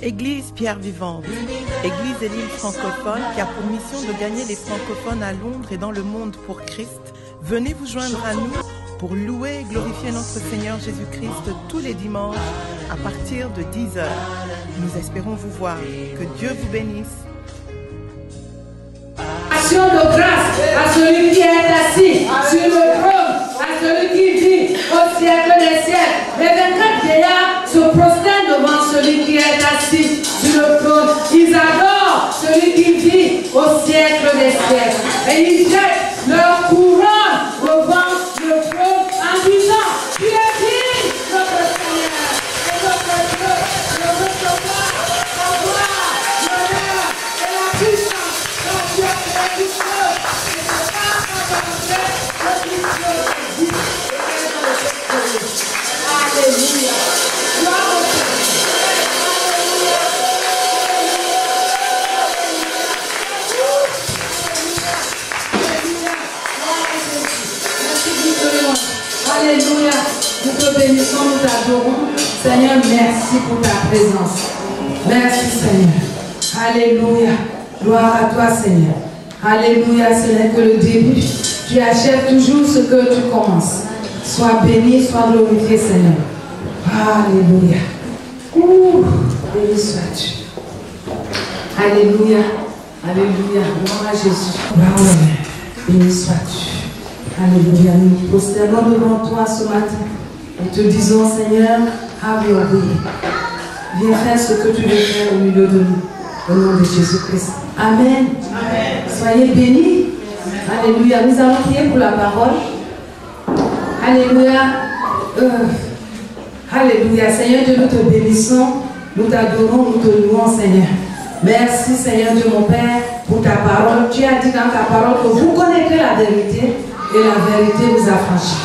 Église Pierre Vivante, Église de l'île francophone qui a pour mission de gagner les francophones à Londres et dans le monde pour Christ. Venez vous joindre à nous pour louer et glorifier notre Seigneur Jésus-Christ tous les dimanches à partir de 10h. Nous espérons vous voir. Que Dieu vous bénisse. Action de grâce à celui qui est assis sur le trône, à celui qui vit au siècle des siècles. Les 24 vieillards se prosternent devant celui qui est assis sur le trône. Ils adorent celui qui vit au siècle des siècles. Et ils jettent leur couronne devant le trône en disant: tu es digne, notre Seigneur, et notre Dieu, de recevoir la gloire, l'honneur et la puissance. Dieu est du feu, et c'est pas quand on fait le Christ dit. Alléluia. Gloire au Seigneur. Alléluia. Nous te bénissons, nous t'adorons. Seigneur, merci pour ta présence. Merci, Seigneur. Alléluia. Gloire à toi, Seigneur. Alléluia, ce n'est que le début. Tu achèves toujours ce que tu commences. Sois béni, sois glorifié, Seigneur. Alléluia. Béni sois-tu. Alléluia. Alléluia. Gloire à Jésus. Béni sois-tu. Alléluia. Nous nous prosternons devant toi ce matin. Et te disons, Seigneur, have your way. Viens faire ce que tu veux faire au milieu de nous. Au nom de Jésus-Christ. Amen. Amen. Soyez bénis. Amen. Alléluia. Nous allons prier pour la parole. Alléluia. Alléluia. Seigneur Dieu, nous te bénissons. Nous t'adorons, nous te louons, Seigneur. Merci, Seigneur Dieu, mon Père, pour ta parole. Tu as dit dans ta parole que vous connaîtrez la vérité et la vérité vous affranchit.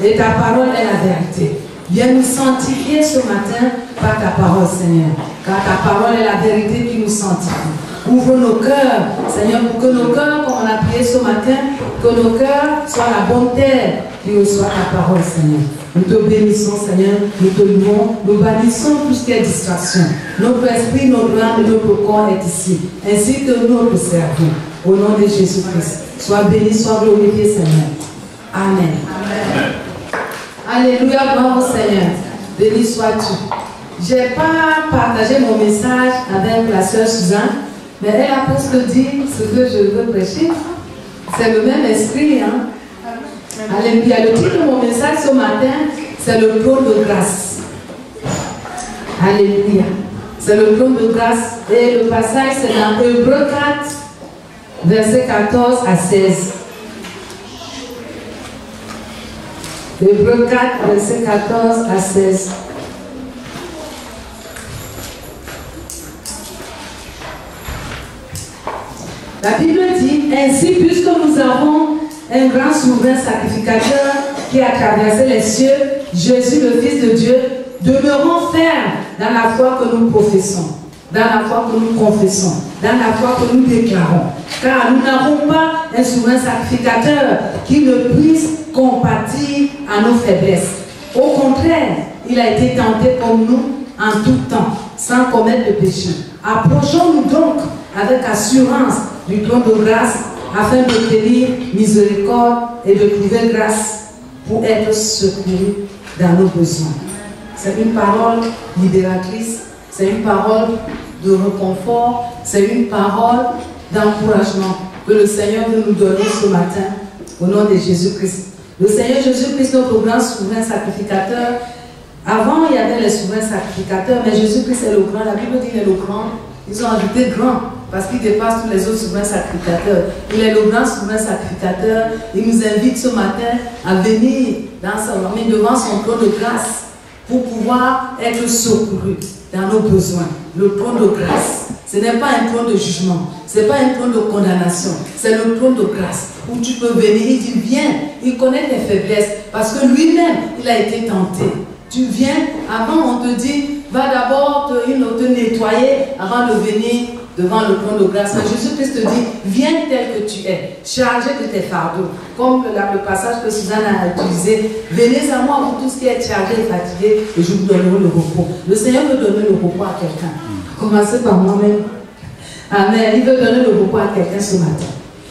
Et ta parole est la vérité. Viens nous sanctifier ce matin par ta parole, Seigneur. Car ta parole est la vérité qui nous sanctifie. Ouvre nos cœurs, Seigneur, pour que nos cœurs, comme on a prié ce matin, que nos cœurs soient la bonne terre qui reçoit ta parole, Seigneur. Nous te bénissons, Seigneur, nous te louons, nous bannissons tout ce qui est distraction. Notre esprit, notre âme et notre corps est ici, ainsi que notre cerveau. Au nom de Jésus-Christ, sois béni, sois glorifié, Seigneur. Amen. Amen. Alléluia, gloire au Seigneur. Béni sois-tu. Je n'ai pas partagé mon message avec la sœur Suzanne, mais elle a presque dit ce que je veux prêcher. C'est le même esprit. Hein? Alléluia. Le titre de mon message ce matin, c'est le trône de grâce. Alléluia. C'est le trône de grâce. Et le passage, c'est dans Hébreux 4, versets 14 à 16. Hébreux 4, versets 14 à 16. La Bible dit: ainsi, puisque nous avons un grand souverain sacrificateur qui a traversé les cieux, Jésus le Fils de Dieu, demeurons fermes dans la foi que nous professons, dans la foi que nous confessons, dans la foi que nous déclarons. Car nous n'avons pas un souverain sacrificateur qui ne puisse compatir à nos faiblesses. Au contraire, il a été tenté comme nous en tout temps, sans commettre de péché. Approchons-nous donc avec assurance du trône de grâce, afin d'obtenir miséricorde et de trouver grâce pour être secourus dans nos besoins. C'est une parole libératrice, c'est une parole de réconfort, c'est une parole d'encouragement que le Seigneur veut nous donner ce matin au nom de Jésus-Christ. Le Seigneur Jésus-Christ, notre grand souverain sacrificateur. Avant, il y avait les souverains sacrificateurs, mais Jésus-Christ est le grand. La Bible dit qu'il est le grand. Ils ont ajouté grand parce qu'il dépasse tous les autres souverains sacrificateurs. Il est le grand souverain sacrificateur. Il nous invite ce matin à venir devant son trône de grâce pour pouvoir être secourus dans nos besoins. Le trône de grâce. Ce n'est pas un trône de jugement. Ce n'est pas un trône de condamnation. C'est le trône de grâce où tu peux venir. Il dit viens. Il connaît tes faiblesses parce que lui-même, il a été tenté. Tu viens, avant on te dit, va d'abord te nettoyer avant de venir devant le trône de grâce. Jésus-Christ te dit, viens tel que tu es, chargé de tes fardeaux. Comme le passage que Suzanne a utilisé, venez à moi, vous tous qui êtes chargés et fatigués, et je vous donnerai le repos. Le Seigneur veut donner le repos à quelqu'un. Oh, commencer par moi-même. Amen. Il veut donner le repos à quelqu'un ce matin.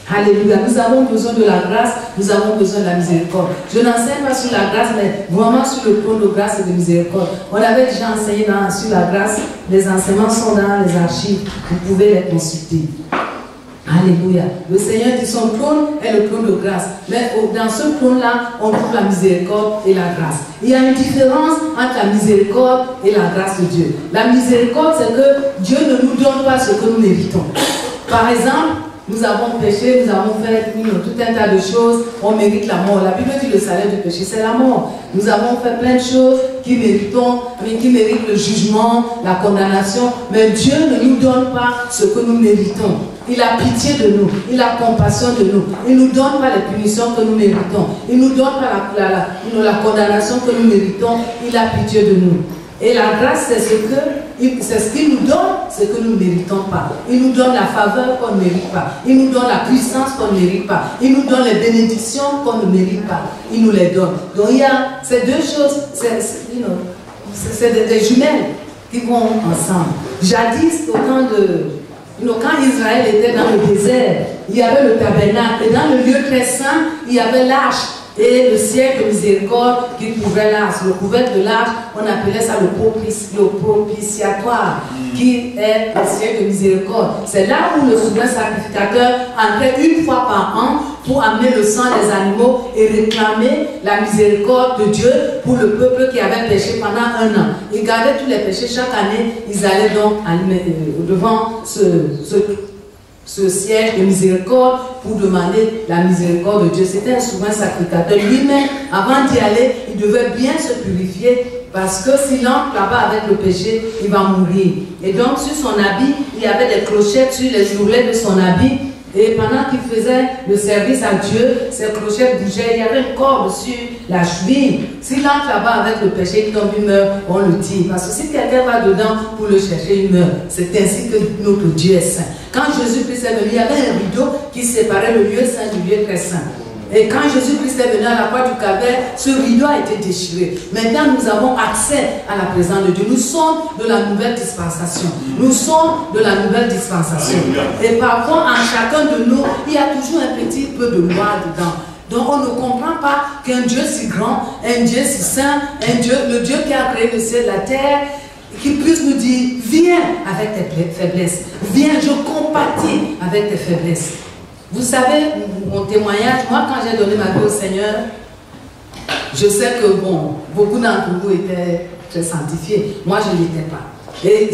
Alléluia. Nous avons besoin de la grâce, nous avons besoin de la miséricorde. Je n'enseigne pas sur la grâce, mais vraiment sur le trône de grâce et de miséricorde. On avait déjà enseigné sur la grâce. Les enseignements sont dans les archives. Vous pouvez les consulter. Alléluia. Le Seigneur dit son trône est le trône de grâce. Mais dans ce trône-là, on trouve la miséricorde et la grâce. Il y a une différence entre la miséricorde et la grâce de Dieu. La miséricorde, c'est que Dieu ne nous donne pas ce que nous méritons. Par exemple, nous avons péché, nous avons fait tout un tas de choses, on mérite la mort. La Bible dit le salaire du péché, c'est la mort. Nous avons fait plein de choses qui méritent le jugement, la condamnation, mais Dieu ne nous donne pas ce que nous méritons. Il a pitié de nous, il a compassion de nous. Il ne nous donne pas les punitions que nous méritons. Il ne nous donne pas la condamnation que nous méritons. Il a pitié de nous. Et la grâce, c'est ce qu'il nous donne, ce que nous ne méritons pas. Il nous donne la faveur qu'on ne mérite pas. Il nous donne la puissance qu'on ne mérite pas. Il nous donne les bénédictions qu'on ne mérite pas. Il nous les donne. Donc il y a ces deux choses, c'est des jumelles qui vont ensemble. Jadis, au temps quand Israël était dans le désert, il y avait le tabernacle. Et dans le lieu très saint, il y avait l'arche. Et le siège de miséricorde qui couvrait l'arche. Le couvercle de l'arche, on appelait ça le propitiatoire, qui est le siège de miséricorde. C'est là où le souverain sacrificateur entrait une fois par an pour amener le sang des animaux et réclamer la miséricorde de Dieu pour le peuple qui avait péché pendant 1 an. Ils gardaient tous les péchés chaque année. Ils allaient donc devant ce siège de miséricorde pour demander la miséricorde de Dieu. C'était un souverain sacrificateur. Lui-même, avant d'y aller, il devait bien se purifier parce que s'il entre là-bas avec le péché, il va mourir. Et donc, sur son habit, il y avait des clochettes sur les ourlets de son habit. Et pendant qu'il faisait le service à Dieu, ces clochettes bougeaient. Il y avait une corde sur la cheville. S'il entre là-bas avec le péché, il tombe, il meurt, on le tire. Parce que si quelqu'un va dedans pour le chercher, il meurt. C'est ainsi que notre Dieu est saint. Quand Jésus-Christ est venu, il y avait un rideau qui séparait le lieu saint du lieu très saint. Et quand Jésus-Christ est venu à la croix du Calvaire, ce rideau a été déchiré. Maintenant, nous avons accès à la présence de Dieu. Nous sommes de la nouvelle dispensation. Nous sommes de la nouvelle dispensation. Et parfois, en chacun de nous, il y a toujours un petit peu de loi dedans. Donc, on ne comprend pas qu'un Dieu si grand, un Dieu si saint, le Dieu qui a créé le ciel et la terre, qui puisse nous dire, viens avec tes faiblesses. Viens, je compatis avec tes faiblesses. Vous savez, mon témoignage, moi quand j'ai donné ma vie au Seigneur, je sais que beaucoup d'entre vous étaient très sanctifiés. Moi, je ne l'étais pas. Et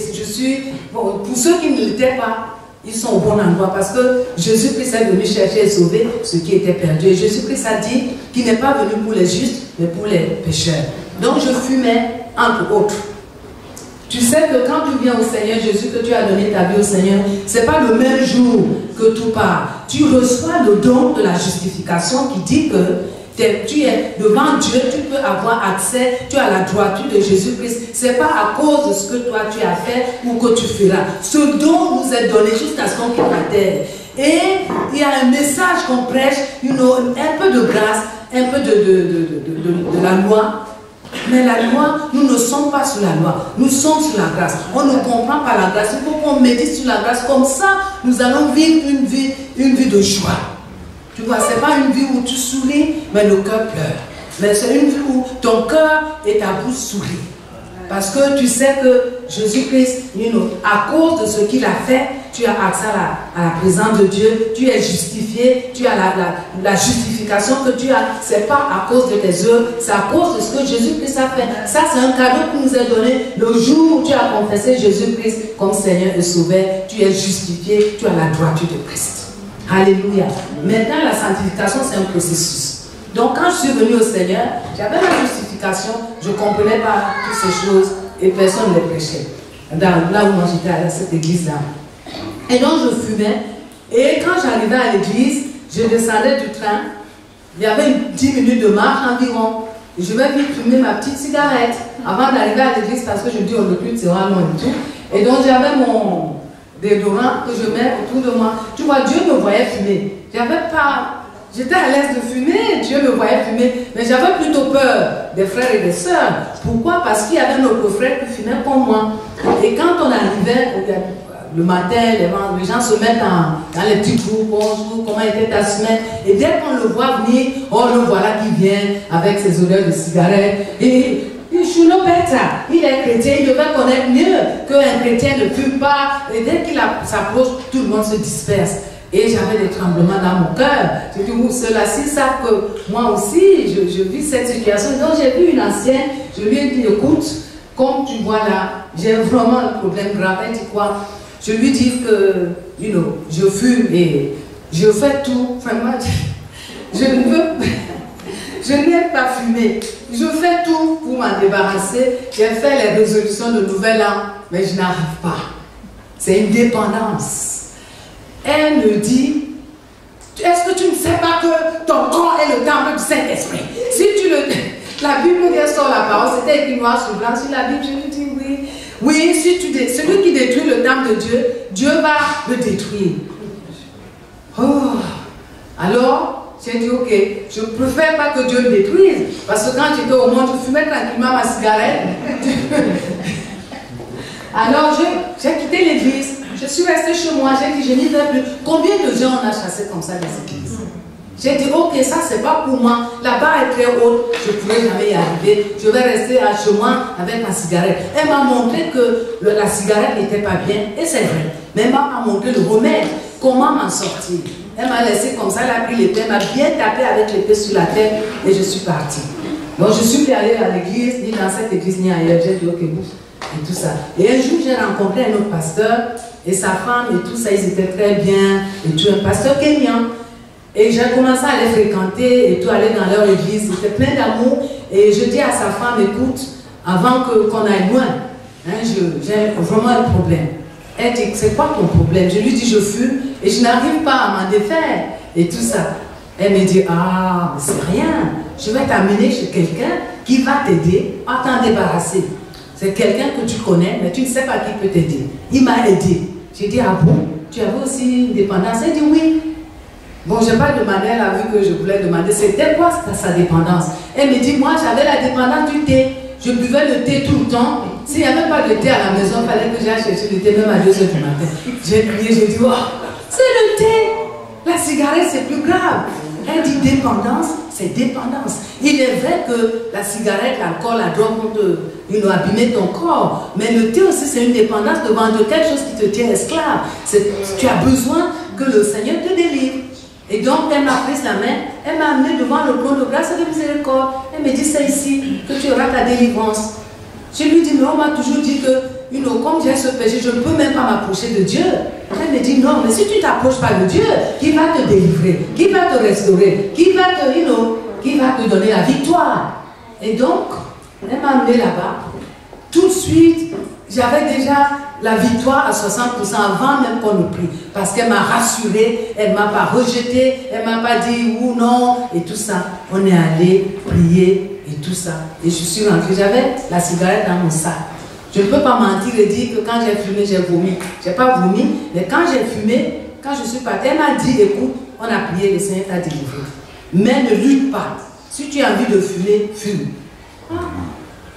pour ceux qui ne l'étaient pas, ils sont au bon endroit parce que Jésus-Christ est venu chercher et sauver ceux qui étaient perdus. Et Jésus-Christ a dit qu'il n'est pas venu pour les justes, mais pour les pécheurs. Donc je fumais, entre autres. Tu sais que quand tu viens au Seigneur Jésus, que tu as donné ta vie au Seigneur, ce n'est pas le même jour que tout part. Tu reçois le don de la justification qui dit que tu es devant Dieu, tu peux avoir accès, tu as la droiture de Jésus-Christ. Ce n'est pas à cause de ce que toi tu as fait ou que tu feras. Ce don nous est donné jusqu'à ce qu'on quitte la terre. Et il y a un message qu'on prêche, un peu de grâce, un peu de la loi. Mais la loi, nous ne sommes pas sur la loi, nous sommes sur la grâce. On ne comprend pas la grâce, il faut qu'on médite sur la grâce. Comme ça, nous allons vivre une vie de joie. Tu vois, ce n'est pas une vie où tu souris, mais le cœur pleure. Mais c'est une vie où ton cœur et ta bouche sourient. Parce que tu sais que Jésus-Christ, à cause de ce qu'il a fait, tu as accès à la présence de Dieu, tu es justifié, tu as la justification que tu as. Ce n'est pas à cause de tes œuvres, c'est à cause de ce que Jésus-Christ a fait. Ça, c'est un cadeau qui nous est donné le jour où tu as confessé Jésus-Christ comme Seigneur et Sauveur. Tu es justifié, tu as la droiture de Christ. Alléluia. Maintenant, la sanctification, c'est un processus. Donc, quand je suis venu au Seigneur, j'avais la justification, je ne comprenais pas toutes ces choses et personne ne les prêchait. Là où moi j'étais à cette église-là. Et donc, je fumais. Et quand j'arrivais à l'église, je descendais du train. Il y avait 10 minutes de marche environ. Et je vais vite fumer ma petite cigarette avant d'arriver à l'église parce que je dis, on ne peut plus tirer loin et tout. Et donc, j'avais mon déodorant que je mets autour de moi. Tu vois, Dieu me voyait fumer. J'avais pas J'étais à l'aise de fumer, Dieu me voyait fumer, mais j'avais plutôt peur des frères et des sœurs. Pourquoi? Parce qu'il y avait notre frère qui fumait comme moi. Et quand on arrivait le matin, les gens se mettent dans les petits groupes, bonjour, comment était ta semaine? Et dès qu'on le voit venir, oh le voilà qui vient avec ses odeurs de cigarette. Et il should know better. Il est chrétien, il devait connaître mieux qu'un chrétien ne fume pas. Et dès qu'il s'approche, tout le monde se disperse. Et j'avais des tremblements dans mon cœur. J'ai dit, ceux-là-ci savent que moi aussi, je vis cette situation. Donc j'ai vu une ancienne, je lui ai dit, écoute, comme tu vois là, j'ai vraiment un problème grave. Elle dit quoi? Je lui dis que, je fume et je fais tout. Vraiment, je n'aime pas fumer. Je fais tout pour m'en débarrasser. J'ai fait les résolutions de nouvel an, mais je n'arrive pas. C'est une dépendance. Elle me dit, est-ce que tu ne sais pas que ton corps est le temple du Saint-Esprit? Si tu le... La Bible dit, sort la parole, c'était écrit noir sur blanc sur la Bible, je lui dis oui. Oui, si celui qui détruit le temple de Dieu, Dieu va le détruire. Oh. Alors, j'ai dit, ok, je ne préfère pas que Dieu le détruise, parce que quand j'étais au monde, je fumais tranquillement ma cigarette. Alors, j'ai quitté l'église. Je suis restée chez moi, j'ai dit, je n'y vais plus. Combien de gens on a chassé comme ça des églises? J'ai dit, ok, ça c'est pas pour moi. La barre est très haute, je ne pourrais jamais y arriver. Je vais rester chez moi avec ma cigarette. Elle m'a montré que la cigarette n'était pas bien, et c'est vrai. Mais elle m'a montré le remède, comment m'en sortir. Elle m'a laissé comme ça, elle a pris l'épée, elle m'a bien tapé avec l'épée sur la tête, et je suis partie. Donc je suis plus allée à l'église, ni dans cette église, ni ailleurs. J'ai dit, ok, bouffe. Et tout ça. Et un jour, j'ai rencontré un autre pasteur et sa femme et tout ça, ils étaient très bien. Et tout, un pasteur kenyan. Et j'ai commencé à les fréquenter et tout, aller dans leur église. C'était plein d'amour. Et je dis à sa femme, écoute, avant qu'on aille loin, hein, j'ai vraiment un problème. Elle dit, c'est quoi ton problème? Je lui dis, je fume et je n'arrive pas à m'en défaire. Et tout ça. Elle me dit, ah, c'est rien. Je vais t'amener chez quelqu'un qui va t'aider à t'en débarrasser. C'est quelqu'un que tu connais, mais tu ne sais pas qui peut t'aider. Il m'a aidé. J'ai dit, ah bon, tu avais aussi une dépendance? Elle dit, oui. Bon, je n'ai pas demandé, elle a vu que je voulais demander, c'était quoi sa dépendance? Elle me dit, moi, j'avais la dépendance du thé. Je buvais le thé tout le temps. S'il n'y avait pas de thé à la maison, il fallait que j'aille chercher le thé, même à 2 h du matin. J'ai crié, j'ai dit, oh, c'est le thé. La cigarette, c'est plus grave. Elle dit dépendance, c'est dépendance. Il est vrai que la cigarette, l'alcool, la drogue vont abîmer ton corps. Mais le thé aussi, c'est une dépendance devant quelque chose qui te tient esclave. Tu as besoin que le Seigneur te délivre. Et donc, elle m'a pris la main, elle m'a amené devant le trône de grâce et de miséricorde. Elle me dit, c'est ici que tu auras ta délivrance. Je lui dis, mais on m'a toujours dit que, comme j'ai ce péché, je ne peux même pas m'approcher de Dieu. Elle me dit, non, mais si tu ne t'approches pas de Dieu, qui va te délivrer, qui va te restaurer, qui va te donner la victoire. Et donc, elle m'a amené là-bas. Tout de suite, j'avais déjà la victoire à 60% avant même qu'on ne prie. Parce qu'elle m'a rassurée, elle ne m'a pas rejeté, elle ne m'a pas dit ou non, et tout ça. On est allé prier et tout ça. Et je suis rentrée, j'avais la cigarette dans mon sac. Je ne peux pas mentir et dire que quand j'ai fumé, j'ai vomi. Je n'ai pas vomi, mais quand j'ai fumé, quand je suis partie, elle m'a dit, écoute, on a prié, le Seigneur t'a délivré. Mais ne lutte pas. Si tu as envie de fumer, fume.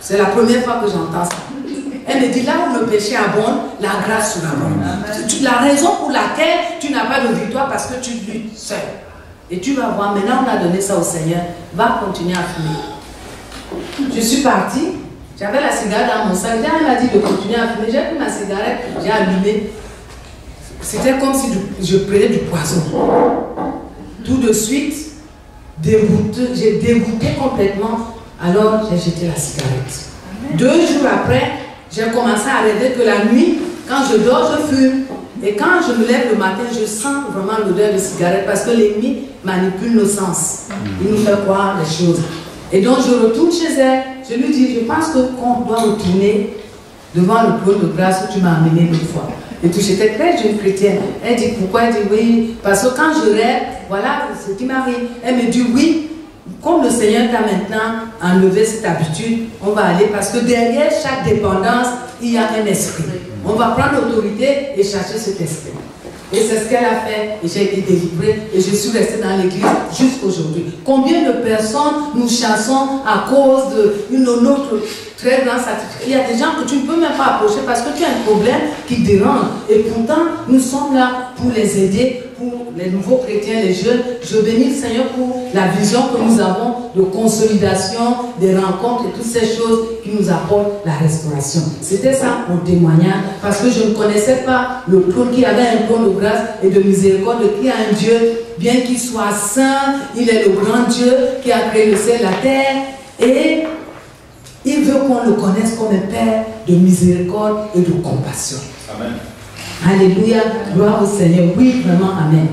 C'est la première fois que j'entends ça. Elle me dit, là où le péché abonde, la grâce surabonde. La raison pour laquelle tu n'as pas de victoire, parce que tu luttes seul. Et tu vas voir, maintenant on a donné ça au Seigneur, va continuer à fumer. Je suis partie. J'avais la cigarette dans mon sac. Elle m'a dit de continuer à fumer. J'ai pris ma cigarette, j'ai allumé. C'était comme si je prenais du poison. Tout de suite, j'ai dégoûté complètement. Alors, j'ai jeté la cigarette. 2 jours après, j'ai commencé à rêver que la nuit, quand je dors, je fume. Et quand je me lève le matin, je sens vraiment l'odeur de cigarette parce que l'ennemi manipule nos sens. Il nous fait croire des choses. Et donc, je retourne chez elle. Je lui dis, je pense qu'on doit retourner devant le trône de grâce où tu m'as amené l'autre fois. Et tout, j'étais très jeune chrétienne. Elle dit, pourquoi? Elle dit, oui, parce que quand je rêve, voilà ce qui m'arrive. Elle me dit, oui, comme le Seigneur t'a maintenant enlevé cette habitude, on va aller, parce que derrière chaque dépendance, il y a un esprit. On va prendre l'autorité et chercher cet esprit. Et c'est ce qu'elle a fait. Et j'ai été délivrée. Et je suis restée dans l'église jusqu'aujourd'hui. Combien de personnes nous chassons à cause d'une autre très grande satisfaction? Il y a des gens que tu ne peux même pas approcher parce que tu as un problème qui dérange. Et pourtant, nous sommes là pour les aider, pour les nouveaux chrétiens, les jeunes. Je bénis le Seigneur pour la vision que nous avons de consolidation, des rencontres et toutes ces choses qui nous apportent la restauration. C'était ça mon témoignage, parce que je ne connaissais pas le trône qui avait un trône de grâce et de miséricorde, qui a un Dieu, bien qu'il soit saint, il est le grand Dieu qui a créé le ciel et la terre, et il veut qu'on le connaisse comme un Père de miséricorde et de compassion. Amen. Alléluia, gloire au Seigneur. Oui, vraiment, amen.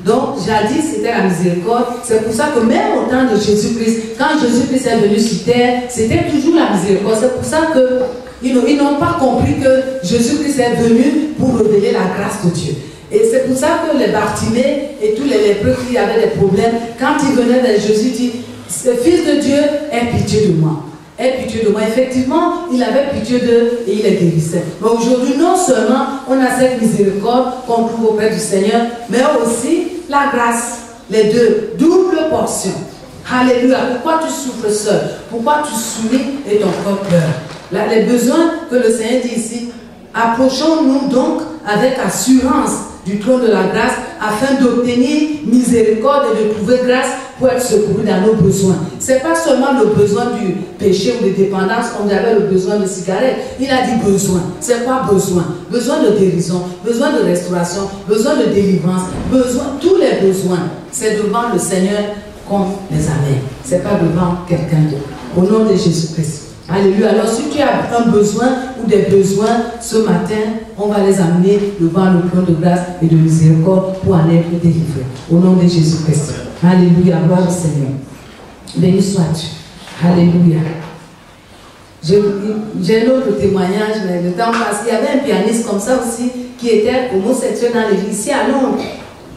Donc, jadis, c'était la miséricorde. C'est pour ça que même au temps de Jésus-Christ, quand Jésus-Christ est venu sur terre, c'était toujours la miséricorde. C'est pour ça qu'ils n'ont pas compris que Jésus-Christ est venu pour révéler la grâce de Dieu. Et c'est pour ça que les Bartimée et tous les lépreux qui avaient des problèmes, quand ils venaient vers Jésus, ils disaient, Fils de Dieu, aie pitié de moi. Aie pitié de moi. Effectivement, il avait pitié d'eux et il les guérissait. Mais aujourd'hui, non seulement on a cette miséricorde qu'on trouve auprès du Seigneur, mais aussi la grâce. Les deux, double portion. Alléluia. Pourquoi tu souffres seul? Pourquoi tu souris et ton corps pleure? Les besoins que le Seigneur dit ici, approchons-nous donc avec assurance du trône de la grâce afin d'obtenir miséricorde et de trouver grâce pour être secouru dans nos besoins. Ce n'est pas seulement le besoin du péché ou de dépendance, comme j'avais le besoin de cigarette. Il a dit besoin. C'est quoi besoin? Besoin de guérison, besoin de restauration, besoin de délivrance, besoin, tous les besoins. C'est devant le Seigneur qu'on les amène. Ce n'est pas devant quelqu'un d'autre. Au nom de Jésus-Christ. Alléluia. Alors si tu as un besoin ou des besoins ce matin, on va les amener devant le trône de grâce et de miséricorde pour en être délivrés. Au nom de Jésus-Christ. Alléluia. Gloire au Seigneur. Béni sois-tu. Alléluia. J'ai un autre témoignage, mais le temps passe. Il y avait un pianiste comme ça aussi qui était homosexuel dans l'église ici à Londres.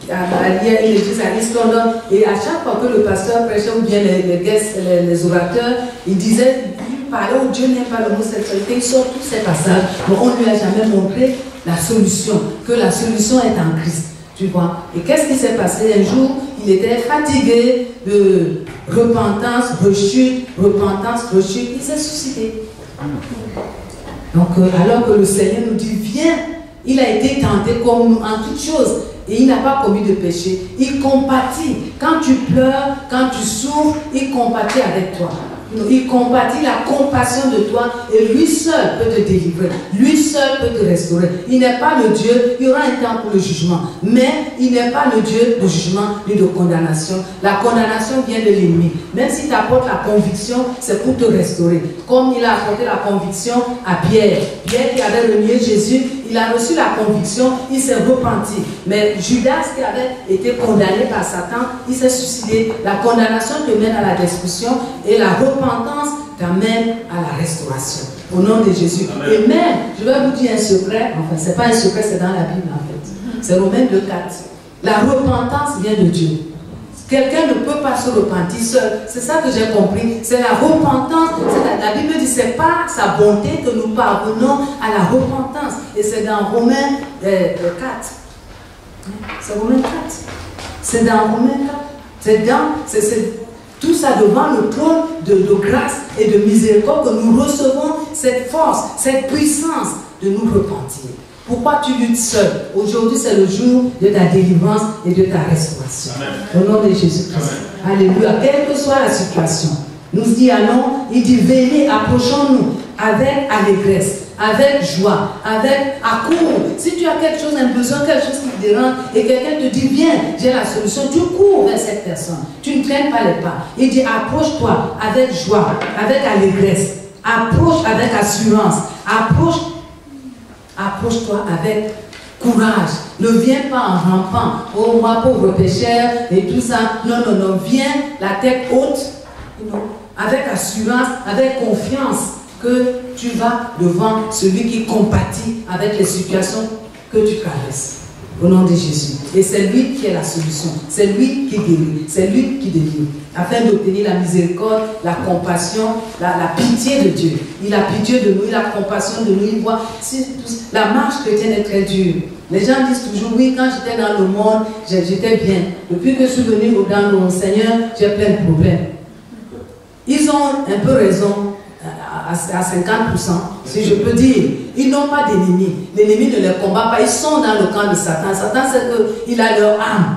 Il y a une église à East London. Et à chaque fois que le pasteur prêchait ou bien les guests, les orateurs, il disait, parlait où Dieu n'aime pas l'homosexualité, il sort tous ces passages, mais on ne lui a jamais montré la solution, que la solution est en Christ, tu vois. Et qu'est-ce qui s'est passé? Un jour, il était fatigué de repentance, rechute, il s'est suicidé. Donc, alors que le Seigneur nous dit, viens, il a été tenté comme nous en toutes choses, et il n'a pas commis de péché. Il compatit. Quand tu pleures, quand tu souffres, il compatit avec toi. Il compatit la compassion de toi et lui seul peut te délivrer. Lui seul peut te restaurer. Il n'est pas le Dieu, il y aura un temps pour le jugement, mais il n'est pas le Dieu de jugement ni de condamnation. La condamnation vient de l'ennemi. Même si tu apportes la conviction, c'est pour te restaurer. Comme il a apporté la conviction à Pierre. Pierre qui avait renié Jésus, il a reçu la conviction, il s'est repenti. Mais Judas qui avait été condamné par Satan, il s'est suicidé. La condamnation te mène à la destruction et la repentance t'amène à la restauration. Au nom de Jésus. Amen. Et même, je vais vous dire un secret, enfin c'est pas un secret, c'est dans la Bible en fait. C'est Romains 2,4. La repentance vient de Dieu. Quelqu'un ne peut pas se repentir seul. C'est ça que j'ai compris. C'est la repentance. La Bible dit que ce n'est pas sa bonté que nous parvenons à la repentance. Et c'est dans Romains 4. C'est Romains 4. C'est dans Romains 4. C'est tout ça devant le trône de grâce et de miséricorde que nous recevons cette force, cette puissance de nous repentir. Pourquoi tu luttes seul? Aujourd'hui, c'est le jour de ta délivrance et de ta restauration. Amen. Au nom de Jésus-Christ. Alléluia. Quelle que soit la situation, nous y allons, il dit, venez, approchons-nous avec allégresse, avec joie, avec accours. Si tu as quelque chose, un besoin, quelque chose qui te dérange, et quelqu'un te dit, viens, j'ai la solution, tu cours vers cette personne. Tu ne traînes pas les pas. Il dit, approche-toi avec joie, avec allégresse. Approche avec assurance. Approche-toi avec courage. Ne viens pas en rampant. Oh, moi, pauvre pécheur, et tout ça. Non, non, non. Viens la tête haute, avec assurance, avec confiance, que tu vas devant celui qui compatit avec les situations que tu traverses. Au nom de Jésus. Et c'est lui qui est la solution. C'est lui qui guérit. C'est lui qui délivre. Afin d'obtenir la miséricorde, la compassion, la pitié de Dieu. Il a pitié de nous, il a compassion de nous. Il voit. La marche chrétienne est très dure. Les gens disent toujours, oui, quand j'étais dans le monde, j'étais bien. Depuis que je suis venu dans mon Seigneur, j'ai plein de problèmes. Ils ont un peu raison. À 50%, si je peux dire, ils n'ont pas d'ennemis. L'ennemi ne les combat pas. Ils sont dans le camp de Satan. Satan, c'est qu'il a leur âme.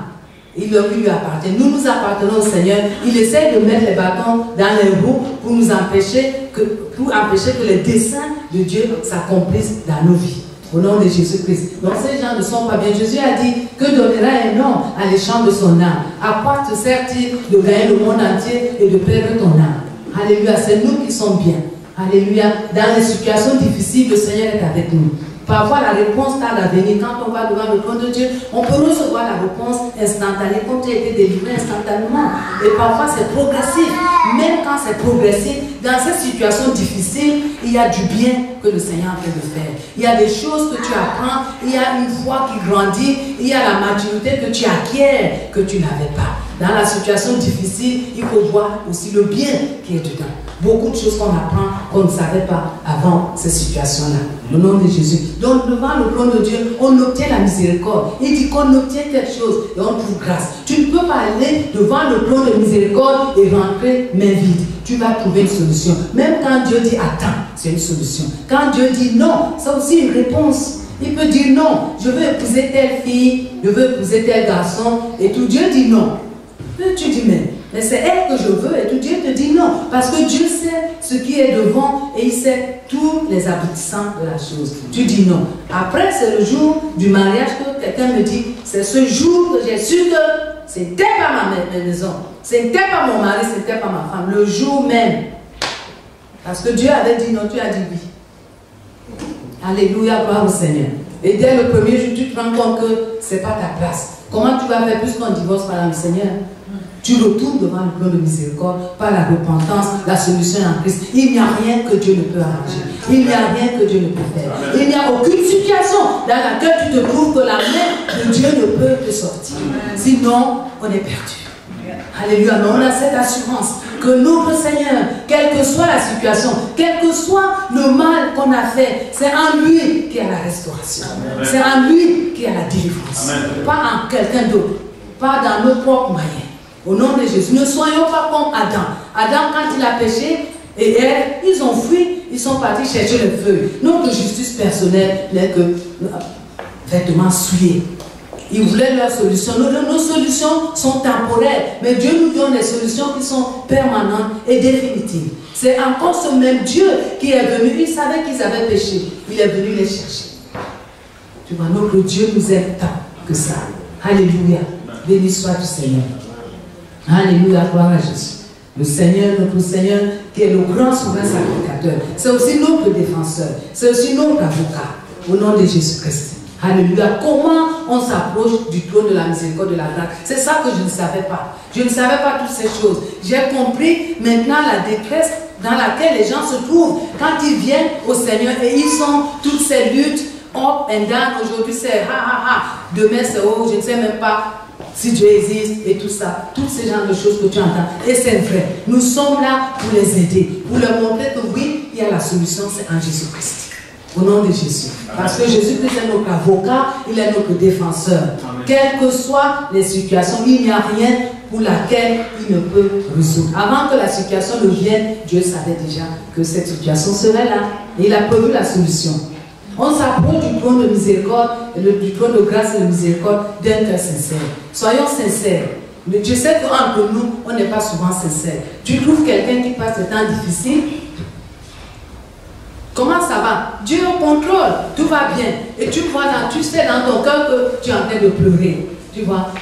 Il lui appartient. Nous appartenons au Seigneur. Il essaie de mettre les bâtons dans les roues pour nous empêcher que les desseins de Dieu s'accomplissent dans nos vies. Au nom de Jésus-Christ. Donc ces gens ne sont pas bien. Jésus a dit que donnera un homme à l'échange de son âme. À quoi te sert-il de gagner le monde entier et de perdre ton âme? Alléluia, c'est nous qui sommes bien. Alléluia. Dans les situations difficiles, le Seigneur est avec nous. Parfois, la réponse tarde à venir. Quand on va devant le trône de Dieu, on peut recevoir la réponse instantanée, comme tu as été délivré instantanément. Et parfois, c'est progressif. Même quand c'est progressif, dans ces situations difficiles, il y a du bien que le Seigneur fait de faire. Il y a des choses que tu apprends, il y a une foi qui grandit, il y a la maturité que tu acquiers que tu n'avais pas. Dans la situation difficile, il faut voir aussi le bien qui est dedans. Beaucoup de choses qu'on apprend qu'on ne savait pas avant ces situations-là. Au nom de Jésus. Donc, devant le trône de Dieu, on obtient la miséricorde. Il dit qu'on obtient quelque chose et on trouve grâce. Tu ne peux pas aller devant le trône de miséricorde et rentrer main vide. Tu vas trouver une solution. Même quand Dieu dit attends, c'est une solution. Quand Dieu dit non, c'est aussi une réponse. Il peut dire non, je veux épouser telle fille, je veux épouser tel garçon, et tout. Dieu dit non. Tu dis mais c'est elle que je veux, et tout. Dieu te dit non, parce que Dieu sait ce qui est devant et il sait tous les aboutissants de la chose. Tu dis non. Après, c'est le jour du mariage que quelqu'un me dit, c'est ce jour que j'ai su que c'était pas ma maison, c'était pas mon mari, c'était pas ma femme, le jour même. Parce que Dieu avait dit non, tu as dit oui. Alléluia, gloire au Seigneur. Et dès le premier jour, tu te rends compte que ce n'est pas ta place. Comment tu vas faire puisqu'on divorce par le Seigneur? Tu retournes devant le trône de miséricorde par la repentance, la solution en Christ. Il n'y a rien que Dieu ne peut arranger. Il n'y a rien que Dieu ne peut faire. Il n'y a aucune situation dans laquelle tu te trouves que la main de Dieu ne peut te sortir. Sinon, on est perdu. Alléluia. Mais on a cette assurance que notre Seigneur, quelle que soit la situation, quel que soit le mal qu'on a fait, c'est en lui qu'il y a la restauration. C'est en lui qu'il y a la délivrance. Amen. Pas en quelqu'un d'autre. Pas dans nos propres moyens. Au nom de Jésus, ne soyons pas comme Adam. Adam, quand il a péché, et Ève, ils ont fui, ils sont partis chercher le feu. Notre justice personnelle n'est que vêtements souillés. Ils voulaient leur solution. Nos solutions sont temporaires, mais Dieu nous donne des solutions qui sont permanentes et définitives. C'est encore ce même Dieu qui est venu. Il savait qu'ils avaient péché. Il est venu les chercher. Tu vois, notre Dieu nous aime tant que ça. Alléluia. Béni soit du Seigneur. Alléluia, gloire à Jésus. Le Seigneur, notre Seigneur, qui est le grand souverain sacrificateur. C'est aussi notre défenseur. C'est aussi notre avocat. Au nom de Jésus-Christ. Alléluia. Comment on s'approche du trône de la miséricorde, de la grâce? C'est ça que je ne savais pas. Je ne savais pas toutes ces choses. J'ai compris maintenant la détresse dans laquelle les gens se trouvent quand ils viennent au Seigneur et ils ont toutes ces luttes up and down. Aujourd'hui c'est ha ha ha. Demain c'est oh, je ne sais même pas si Dieu existe et tout ça. Tous ces genres de choses que tu entends. Et c'est vrai. Nous sommes là pour les aider. Pour leur montrer que oui, il y a la solution, c'est en Jésus-Christ. Au nom de Jésus. Parce que Jésus-Christ est notre avocat, il est notre défenseur. Amen. Quelles que soient les situations, il n'y a rien pour laquelle il ne peut résoudre. Avant que la situation ne vienne, Dieu savait déjà que cette situation serait là. Et il a prévu la solution. On s'approche du trône de miséricorde, du trône de grâce et de miséricorde d'un cœur sincère. Soyons sincères. Mais je sais qu'entre nous, on n'est pas souvent sincères. Tu trouves quelqu'un qui passe des temps difficiles. Comment ça va? Dieu au contrôle, tout va bien. Et tu vois, tu sais dans ton cœur que tu es en train de pleurer. Tu vois,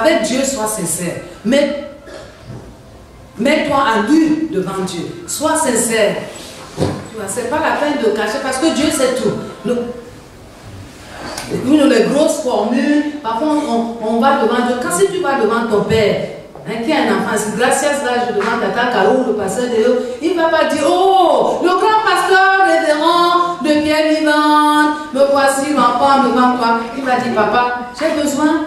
avec Dieu, sois sincère. Mets-toi à nu devant Dieu. Sois sincère. Tu vois, c'est pas la peine de cacher parce que Dieu sait tout. Les grosses formules, parfois on va devant Dieu. Quand si tu vas devant ton père, qui a un enfant, si gracias là, je demande à ta Caro, le pasteur de Dieu, il ne va pas dire, oh, le grand pasteur révérend de Pierre vivante, me voici, enfant devant toi, il va dire, papa, j'ai besoin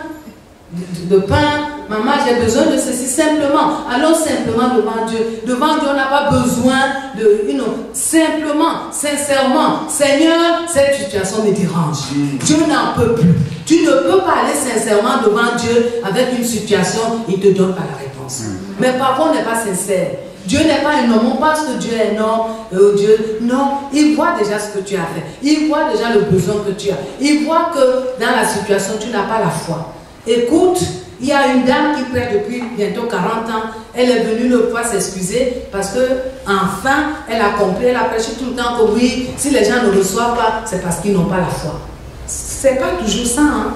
de pain, maman, j'ai besoin de ceci, simplement. Allons simplement devant Dieu. Devant Dieu, on n'a pas besoin de, simplement, sincèrement, Seigneur, cette situation me dérange. Dieu n'en peut plus. Tu ne peux pas aller sincèrement devant Dieu avec une situation, il ne te donne pas la réponse. Mais parfois, on n'est pas sincère. Dieu n'est pas un homme, on pense que Dieu est un homme, Dieu, non, il voit déjà ce que tu as fait. Il voit déjà le besoin que tu as. Il voit que dans la situation, tu n'as pas la foi. Écoute, il y a une dame qui prête depuis bientôt 40 ans. Elle est venue le fois s'excuser parce que enfin, elle a compris, elle a prêché tout le temps que oui, si les gens ne reçoivent pas, c'est parce qu'ils n'ont pas la foi. C'est pas toujours ça, hein.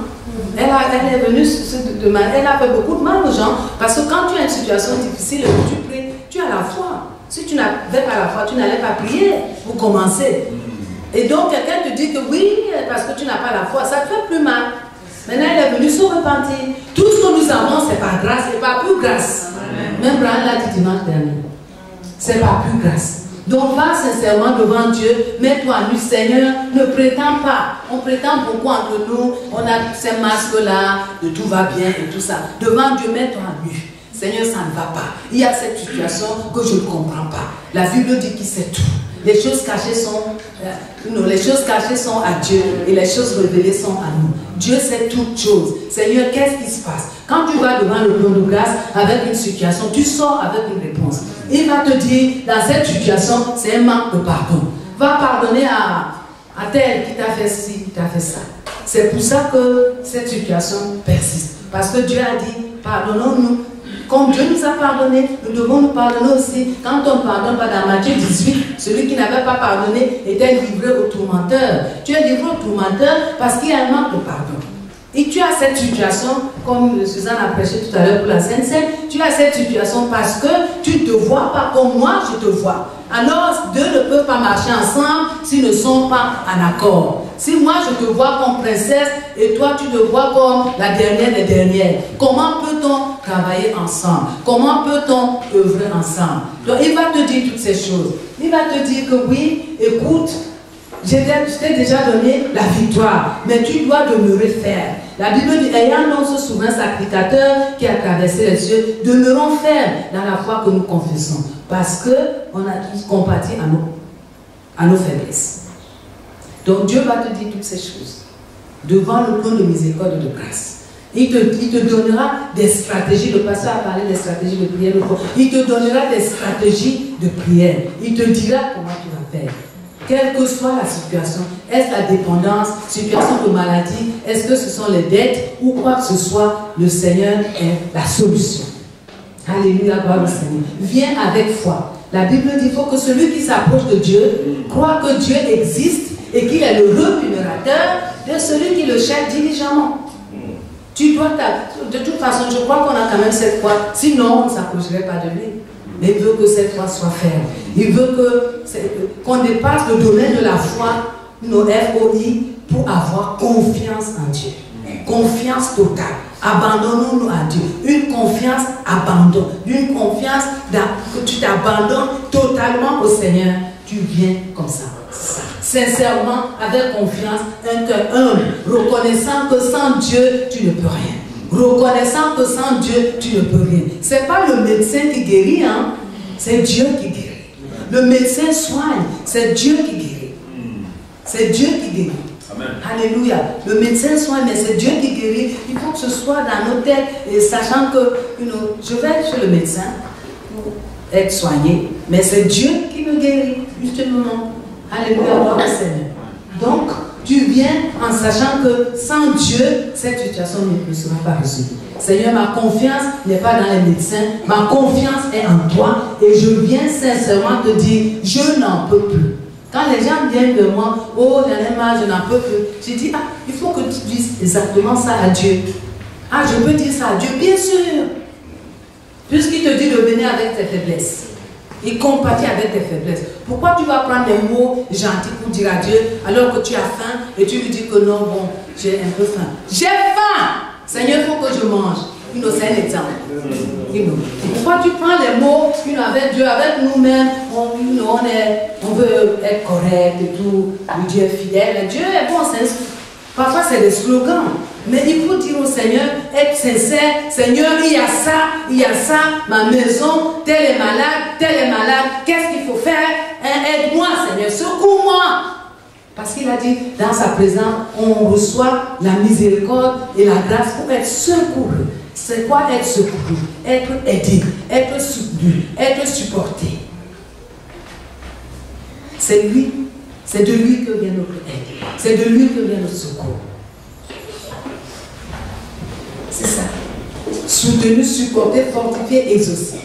Elle est venue elle a fait beaucoup de mal aux gens parce que quand tu as une situation difficile et que tu pries, tu as la foi. Si tu n'avais pas la foi, tu n'allais pas prier pour commencer. Et donc quelqu'un te dit que oui, parce que tu n'as pas la foi, ça te fait plus mal. Maintenant, elle est venue se repentir. Tout ce que nous avons, c'est par grâce et pas plus grâce. Même Brian l'a dit dimanche dernier. C'est pas plus grâce. Donc, va sincèrement devant Dieu, mets-toi à nu, Seigneur, ne prétends pas. On prétend beaucoup entre nous, on a ces masques-là, de tout va bien et tout ça. Devant Dieu, mets-toi à nu. Seigneur, ça ne va pas. Il y a cette situation que je ne comprends pas. La Bible dit qu'il sait tout. Les choses cachées sont à Dieu et les choses révélées sont à nous. Dieu sait toutes choses. Seigneur, qu'est-ce qui se passe? Quand tu vas devant le trône de grâce avec une situation, tu sors avec une réponse. Il va te dire, dans cette situation, c'est un manque de pardon. Va pardonner à tel qui t'a fait ci, qui t'a fait ça. C'est pour ça que cette situation persiste. Parce que Dieu a dit, pardonnons-nous. Comme Dieu nous a pardonné, nous devons nous pardonner aussi. Quand on ne pardonne pas, dans Matthieu 18, celui qui n'avait pas pardonné était livré au tourmenteur. Tu es livré au tourmenteur parce qu'il y a un manque de pardon. Et tu as cette situation, comme Suzanne a prêché tout à l'heure pour la Sainte-Seine, tu as cette situation parce que tu ne te vois pas comme moi je te vois. Alors, deux ne peuvent pas marcher ensemble s'ils ne sont pas en accord. Si moi je te vois comme princesse et toi tu te vois comme la dernière des dernières, comment peut-on travailler ensemble? Comment peut-on œuvrer ensemble? Donc il va te dire toutes ces choses. Il va te dire que oui, écoute, je t'ai déjà donné la victoire, mais tu dois demeurer ferme. La Bible dit, ayant donc ce souverain sacrificateur qui a traversé les cieux, demeurons fermes dans la foi que nous confessons, parce qu'on a tous compati à nos faiblesses. Donc Dieu va te dire toutes ces choses devant le trône de miséricorde et de grâce. Il te donnera des stratégies. Le pasteur a parlé des stratégies de prière. Il te donnera des stratégies de prière. Il te dira comment tu vas faire. Quelle que soit la situation, est-ce la dépendance, situation de maladie, est-ce que ce sont les dettes ou quoi que ce soit, le Seigneur est la solution. Alléluia, gloire au Seigneur. Viens avec foi. La Bible dit qu'il faut que celui qui s'approche de Dieu croit que Dieu existe et qu'il est le rémunérateur de celui qui le cherche diligemment. Tu dois de toute façon, je crois qu'on a quand même cette foi, sinon on ne s'approcherait pas de lui. Mais il veut que cette foi soit ferme. Il veut qu'on dépasse le domaine de la foi, nos FOI, pour avoir confiance en Dieu. Confiance totale. Abandonnons-nous à Dieu. Une confiance abandon. Une confiance que tu t'abandonnes totalement au Seigneur. Tu viens comme ça. Sincèrement, avec confiance, un cœur humble, reconnaissant que sans Dieu, tu ne peux rien. Reconnaissant que sans Dieu, tu ne peux rien. Ce n'est pas le médecin qui guérit, hein? C'est Dieu qui guérit. Le médecin soigne, c'est Dieu qui guérit. C'est Dieu qui guérit. Amen. Alléluia. Le médecin soigne, mais c'est Dieu qui guérit. Il faut que ce soit dans nos têtes, et sachant que je vais chez le médecin pour être soigné, mais c'est Dieu qui me guérit, justement. Alléluia, gloire au Seigneur. Donc, tu viens en sachant que sans Dieu, cette situation ne sera pas résolue. Seigneur, ma confiance n'est pas dans les médecins, ma confiance est en toi et je viens sincèrement te dire, je n'en peux plus. Quand les gens viennent de moi, oh, j'en ai marre, je n'en peux plus, je dis, ah, il faut que tu dises exactement ça à Dieu. Ah, je peux dire ça à Dieu, bien sûr. Puisqu'il te dit de venir avec tes faiblesses. Il compatit avec tes faiblesses. Pourquoi tu vas prendre des mots gentils pour dire à Dieu alors que tu as faim et tu lui dis que non, bon, j'ai un peu faim. J'ai faim! Seigneur, il faut que je mange. C'est un exemple. Pourquoi tu prends les mots avec Dieu, avec nous-mêmes, on veut être correct et tout, Dieu est fidèle. Dieu est bon, c'est Parfois, c'est des slogans. Mais il faut dire au Seigneur, être sincère. Seigneur, il y a ça, ma maison, tel est malade, qu'est-ce qu'il faut faire? Aide-moi, Seigneur, secours-moi. Parce qu'il a dit, dans sa présence, on reçoit la miséricorde et la grâce pour être secouru. C'est quoi être secouru? Être aidé, être soutenu, être supporté. C'est de lui que vient notre aide. C'est de lui que vient notre secours. C'est ça. Soutenu, supporté, fortifié, exaucé.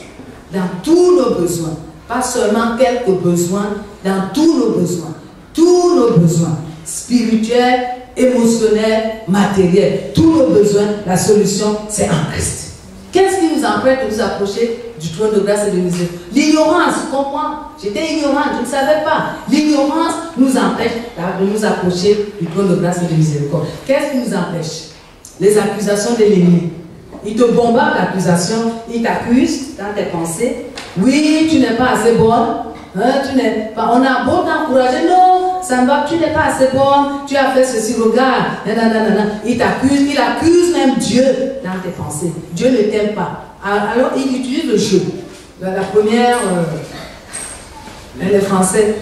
Dans tous nos besoins. Pas seulement quelques besoins, dans tous nos besoins. Tous nos besoins. Spirituels, émotionnels, matériels. Tous nos besoins, la solution, c'est en Christ. Qu'est-ce qui nous empêche de nous approcher du trône de grâce et de miséricorde? L'ignorance, comprends? J'étais ignorante, je ne savais pas. L'ignorance nous empêche de nous approcher du trône de grâce et de miséricorde. Qu'est-ce qui nous empêche? Les accusations de l'ennemi. Il te bombarde l'accusation, il t'accuse dans tes pensées. Oui, tu n'es pas assez bonne. Hein, on a beau t'encourager, non, ça ne va, tu n'es pas assez bonne, tu as fait ceci, regarde. Il t'accuse, il accuse même Dieu dans tes pensées. Dieu ne t'aime pas. Alors il utilise le jeu. La première, les Français,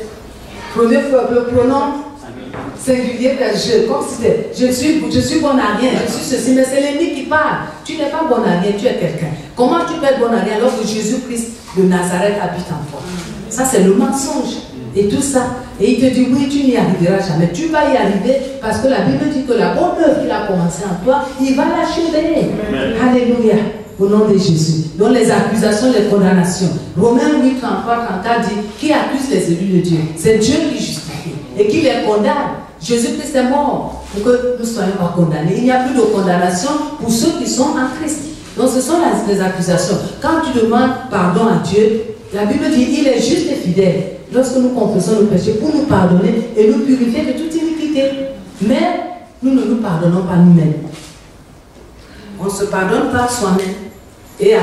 le pronom singulier d'un jeu, comme si c'était je suis bon à rien, je suis ceci, mais c'est l'ennemi qui parle. Tu n'es pas bon à rien, tu es quelqu'un. Comment tu peux être bon à rien alors que Jésus-Christ de Nazareth habite en toi? Ça, c'est le mensonge. Et tout ça. Et il te dit, oui, tu n'y arriveras jamais. Tu vas y arriver parce que la Bible dit que la bonne œuvre qu'il a commencé en toi, il va l'achever. Alléluia. Au nom de Jésus. Donc les accusations, les condamnations. Romains 8, 33, 34 dit, qui accuse les élus de Dieu? C'est Dieu qui justifie et qui les condamne. Jésus-Christ est mort pour que nous ne soyons pas condamnés. Il n'y a plus de condamnation pour ceux qui sont en Christ. Donc ce sont les accusations. Quand tu demandes pardon à Dieu, la Bible dit, il est juste et fidèle lorsque nous confessons nos péchés pour nous pardonner et nous purifier de toute iniquité. Mais nous ne nous pardonnons pas nous-mêmes. On ne se pardonne pas soi-même. Et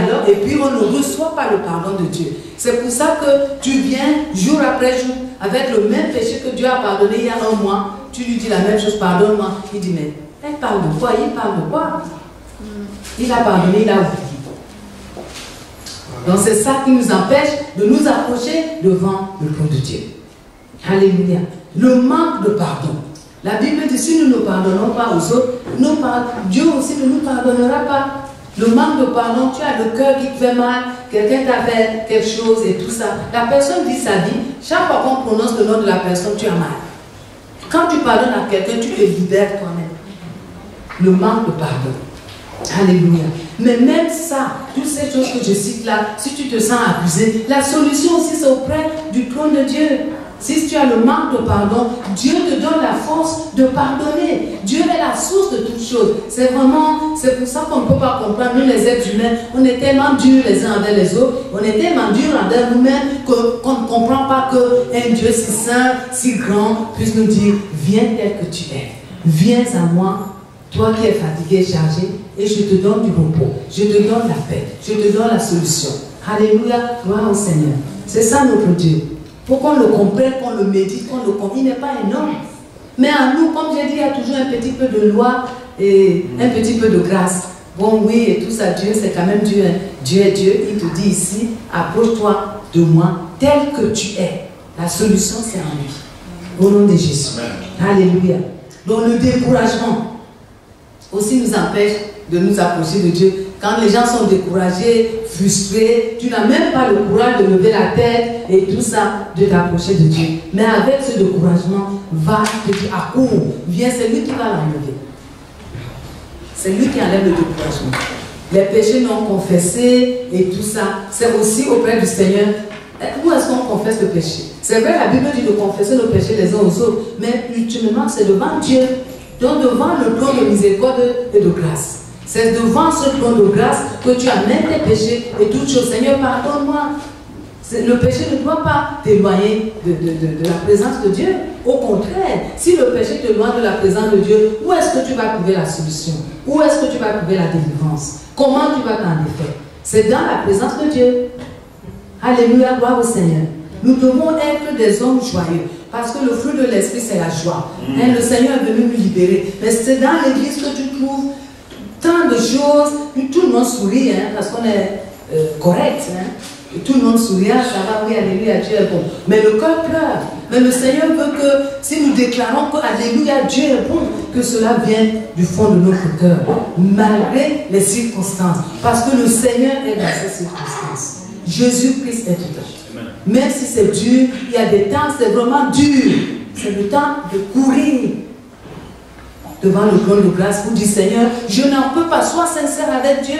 puis on ne reçoit pas le pardon de Dieu. C'est pour ça que tu viens jour après jour avec le même péché que Dieu a pardonné il y a un mois. Tu lui dis la même chose, pardonne-moi. Il dit, mais elle parle de quoi? Il parle de quoi? Il a pardonné, il a oublié. Donc c'est ça qui nous empêche de nous approcher devant le trône de Dieu. Alléluia. Le manque de pardon. La Bible dit, si nous ne pardonnons pas aux autres, Dieu aussi ne nous pardonnera pas. Le manque de pardon, tu as le cœur qui te fait mal, quelqu'un t'a fait quelque chose et tout ça. La personne vit sa vie, chaque fois qu'on prononce le nom de la personne, tu as mal. Quand tu pardonnes à quelqu'un, tu te libères toi-même. Le manque de pardon. Alléluia. Mais même ça, toutes ces choses que je cite là, si tu te sens accusé, la solution aussi c'est auprès du trône de Dieu. Si tu as le manque de pardon, Dieu te donne la force de pardonner. Dieu est la source de toutes choses. C'est pour ça qu'on ne peut pas comprendre, nous les êtres humains, on est tellement durs les uns envers les autres, on est tellement durs envers nous-mêmes qu'on ne comprend pas qu'un Dieu si saint, si grand puisse nous dire, viens tel que tu es, viens à moi. Toi qui es fatigué, chargé, et je te donne du repos, je te donne la paix, je te donne la solution. Alléluia, gloire au Seigneur. C'est ça notre Dieu. Pour qu'on le comprenne, qu'on le médite, qu'on le comprenne. Il n'est pas énorme. Mais en nous, comme j'ai dit, il y a toujours un petit peu de loi et un petit peu de grâce. Bon, oui, et tout ça, Dieu, c'est quand même Dieu. Hein. Dieu est Dieu. Il te dit ici, approche-toi de moi tel que tu es. La solution, c'est en lui. Au nom de Jésus. Alléluia. Donc le découragement aussi nous empêche de nous approcher de Dieu. Quand les gens sont découragés, frustrés, tu n'as même pas le courage de lever la tête et tout ça, de t'approcher de Dieu. Mais avec ce découragement, va te dire, accours, viens, c'est lui qui va l'enlever. C'est lui qui enlève le découragement. Les péchés non confessés et tout ça, c'est aussi auprès du Seigneur. Où est-ce qu'on confesse le péché? C'est vrai, la Bible dit de confesser nos péchés les uns aux autres, mais ultimement, c'est devant Dieu. Donc devant le trône de miséricorde et de grâce. C'est devant ce trône de grâce que tu amènes tes péchés et toutes choses. Seigneur, pardonne-moi. Le péché ne doit pas t'éloigner de la présence de Dieu. Au contraire, si le péché t'éloigne de la présence de Dieu, où est-ce que tu vas trouver la solution? Où est-ce que tu vas trouver la délivrance? Comment tu vas t'en défaire? C'est dans la présence de Dieu. Alléluia, gloire au Seigneur. Nous devons être des hommes joyeux. Parce que le fruit de l'esprit, c'est la joie. Le Seigneur est venu nous libérer. Mais c'est dans l'église que tu trouves tant de choses. Tout le monde sourit, parce qu'on est correct. Et tout le monde sourit, ça va, oui, alléluia, Dieu est bon. Mais le cœur pleure. Mais le Seigneur veut que si nous déclarons que alléluia, Dieu est bon, que cela vienne du fond de notre cœur, malgré les circonstances. Parce que le Seigneur est dans ces circonstances. Jésus-Christ est tout. Même si c'est dur, il y a des temps, c'est vraiment dur. C'est le temps de courir devant le trône de grâce pour dire Seigneur, je n'en peux pas, sois sincère avec Dieu.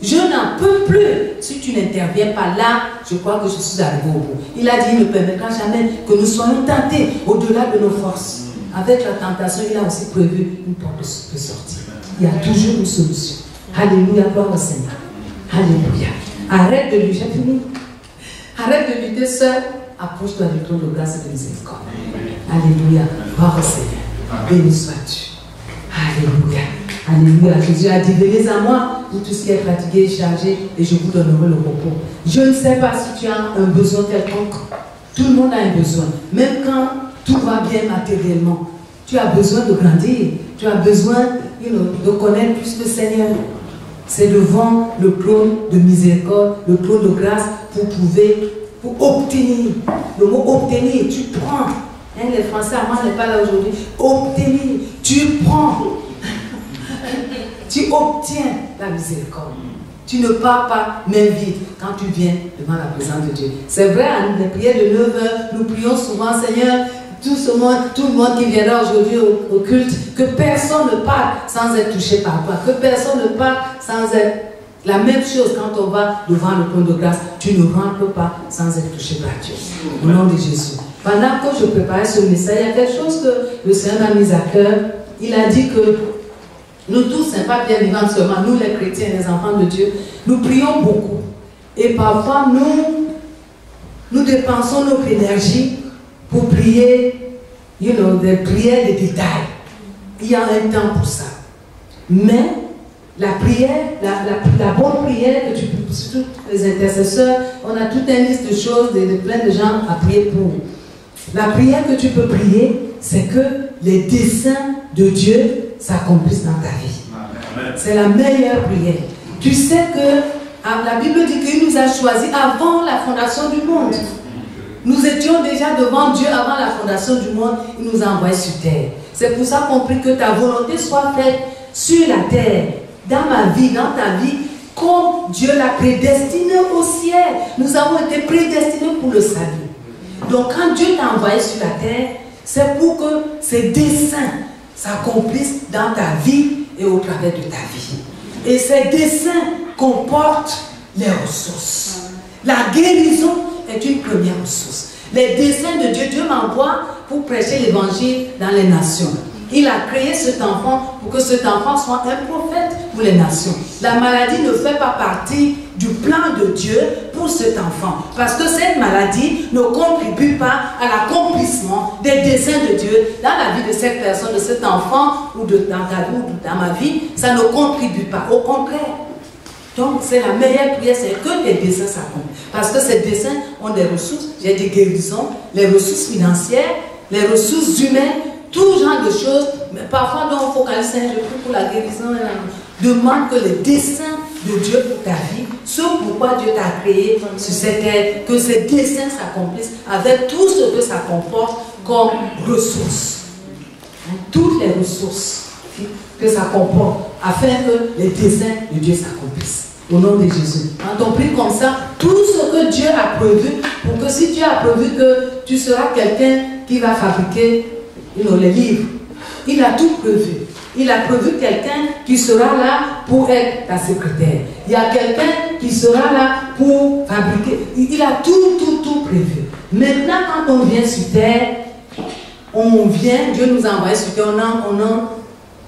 Je n'en peux plus. Si tu n'interviens pas là, je crois que je suis arrivé au bout. Il a dit, il ne permettra jamais que nous soyons tentés au-delà de nos forces. Avec la tentation, il a aussi prévu une porte de sortie. Il y a toujours une solution. Alléluia, gloire au Seigneur. Alléluia. Arrête de lutter, j'ai fini. Arrête de lutter seul. Approche-toi du trône de grâce et de miséricorde. Alléluia, gloire au Seigneur. Béni sois-tu. Alléluia. Alléluia. Jésus a dit, venez à moi, vous tous qui êtes fatigués et chargés, et je vous donnerai le repos. Je ne sais pas si tu as un besoin quelconque. Tout le monde a un besoin. Même quand tout va bien matériellement, tu as besoin de grandir. Tu as besoin de connaître plus le Seigneur. C'est devant le trône de miséricorde, le trône de grâce, pour obtenir. Le mot obtenir, tu prends. Les Français, moi, n'est pas là aujourd'hui. Obtenir, tu prends. Tu obtiens la miséricorde. Tu ne pars pas main vide quand tu viens devant la présence de Dieu. C'est vrai, à les prières de 9h, nous prions souvent, Seigneur, tout le monde qui viendra aujourd'hui au culte, que personne ne parte sans être touché par toi, que personne ne parte sans être... La même chose quand on va devant le trône de grâce, tu ne rentres pas sans être touché par Dieu. Au nom de Jésus. Pendant que je préparais ce message, il y a quelque chose que le Seigneur m'a mis à cœur. Il a dit que nous tous, c'est pas bien vivant seulement, nous les chrétiens, les enfants de Dieu, nous prions beaucoup. Et parfois, nous dépensons notre énergie pour prier, des prières de détail. Il y a un temps pour ça. Mais la prière, la bonne prière que tu peux, surtout les intercesseurs, on a toute une liste de choses, de plein de gens à prier pour. La prière que tu peux prier, c'est que les desseins de Dieu s'accomplissent dans ta vie. C'est la meilleure prière. Tu sais que la Bible dit qu'il nous a choisis avant la fondation du monde. Nous étions déjà devant Dieu avant la fondation du monde. Il nous a envoyés sur terre. C'est pour ça qu'on prie que ta volonté soit faite sur la terre, dans ma vie, dans ta vie, comme Dieu l'a prédestiné au ciel. Nous avons été prédestinés pour le salut. Donc quand Dieu t'a envoyé sur la terre, c'est pour que ses desseins s'accomplissent dans ta vie et au travers de ta vie. Et ces desseins comportent les ressources. La guérison est une première ressource. Les desseins de Dieu, Dieu m'envoie pour prêcher l'évangile dans les nations. Il a créé cet enfant pour que cet enfant soit un prophète pour les nations. La maladie ne fait pas partie du plan de Dieu pour cet enfant. Parce que cette maladie ne contribue pas à l'accomplissement des desseins de Dieu dans la vie de cette personne, de cet enfant, ou dans ta vie, ou dans ma vie. Ça ne contribue pas. Au contraire. Donc, c'est la meilleure prière, c'est que les desseins s'accomplissent. Parce que ces desseins ont des ressources. J'ai des guérisons, les ressources financières, les ressources humaines, tout genre de choses. Mais parfois, on focalise, je prie pour la guérison. Demande que les desseins de Dieu pour ta vie, ce pourquoi Dieu t'a créé sur cette terre, que ces desseins s'accomplissent avec tout ce que ça comporte comme ressources. Toutes les ressources que ça comporte, afin que les desseins de Dieu s'accomplissent. Au nom de Jésus. Quand on prie comme ça, tout ce que Dieu a prévu, pour que si Dieu a prévu que tu seras quelqu'un qui va fabriquer les livres, il a tout prévu. Il a prévu quelqu'un qui sera là pour être ta secrétaire. Il y a quelqu'un qui sera là pour fabriquer. Il a tout prévu. Maintenant, quand on vient sur terre, Dieu nous a envoyés sur terre,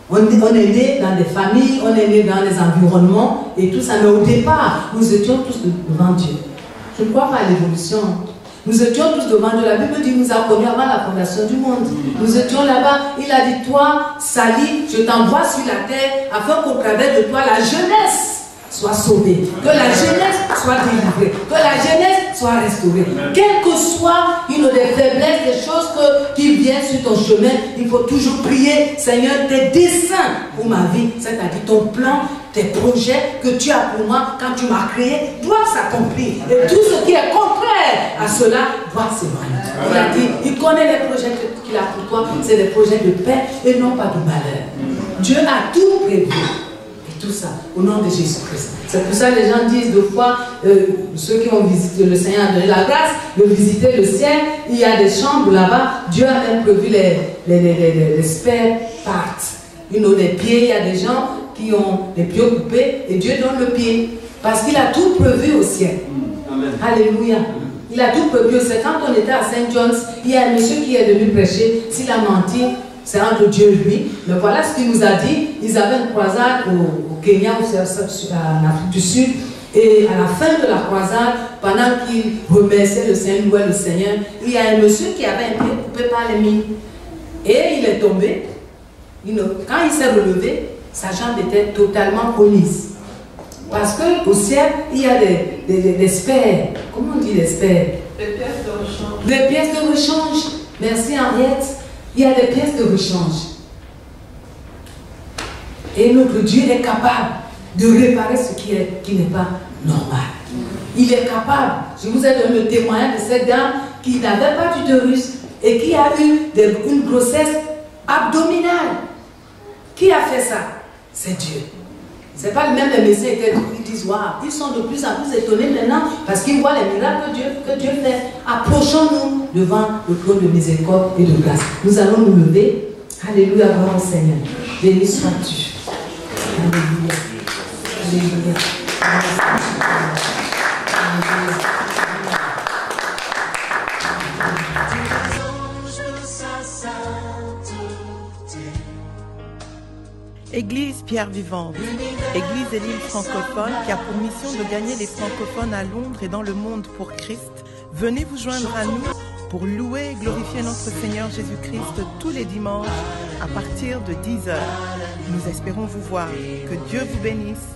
on est né dans des familles, on est né dans des environnements et tout ça. Mais au départ, nous étions tous devant Dieu. Je ne crois pas à l'évolution. Nous étions tous devant Dieu. La Bible dit qu'il nous a connus avant la fondation du monde. Nous étions là-bas. Il a dit, toi, Sali, je t'envoie sur la terre afin qu'au travers de toi, la jeunesse soit sauvée. Que la jeunesse soit délivrée. Que la jeunesse soit restaurée. Quelle que soit une des faiblesses, des choses qui viennent sur ton chemin, il faut toujours prier, Seigneur, tes desseins pour ma vie, c'est-à-dire ton plan, tes projets que tu as pour moi quand tu m'as créé doivent s'accomplir. Et tout ce qui est contraire à cela doit s'éloigner. Il a dit, il connaît les projets qu'il a pour toi, c'est des projets de paix et non pas de malheur. Dieu a tout prévu. Et tout ça, au nom de Jésus-Christ. C'est pour ça que les gens disent deux fois, ceux qui ont visité le Seigneur a donné la grâce, de visiter le ciel, il y a des chambres là-bas, Dieu a même prévu les spare parts. Les pieds, il y a des gens qui ont les pieds coupés et Dieu donne le pied. Parce qu'il a tout prévu au ciel. Amen. Alléluia. Il a tout prévu au ciel. Quand on était à Saint John's, il y a un monsieur qui est venu prêcher. S'il a menti, c'est entre Dieu et lui. Mais voilà ce qu'il nous a dit. Ils avaient une croisade au Kenya, en Afrique du Sud. Et à la fin de la croisade, pendant qu'il remerciait le Seigneur, louait le Seigneur, il y a un monsieur qui avait un pied coupé par les mines. Et il est tombé. Quand il s'est relevé, sa jambe était totalement remise. Parce qu'au ciel, il y a des spères. Comment on dit des spères? Des pièces de rechange. Des pièces de rechange. Merci Henriette. Il y a des pièces de rechange. Et notre Dieu est capable de réparer ce qui n'est pas normal. Il est capable. Je vous ai donné le témoignage de cette dame qui n'avait pas d'utérus et qui a eu une grossesse abdominale. Qui a fait ça? C'est Dieu. Ce n'est pas le même les médecins qui disent, waouh, ils sont de plus en plus étonnés maintenant parce qu'ils voient les miracles que Dieu fait. Approchons-nous devant le trône de miséricorde et de grâce. Nous allons nous lever. Alléluia, gloire au Seigneur. Béni sois-tu. Alléluia. Alléluia. Alléluia. Église Pierre Vivante, Église de l'île francophone qui a pour mission de gagner les francophones à Londres et dans le monde pour Christ. Venez vous joindre à nous pour louer et glorifier notre Seigneur Jésus-Christ tous les dimanches à partir de 10h. Nous espérons vous voir. Que Dieu vous bénisse.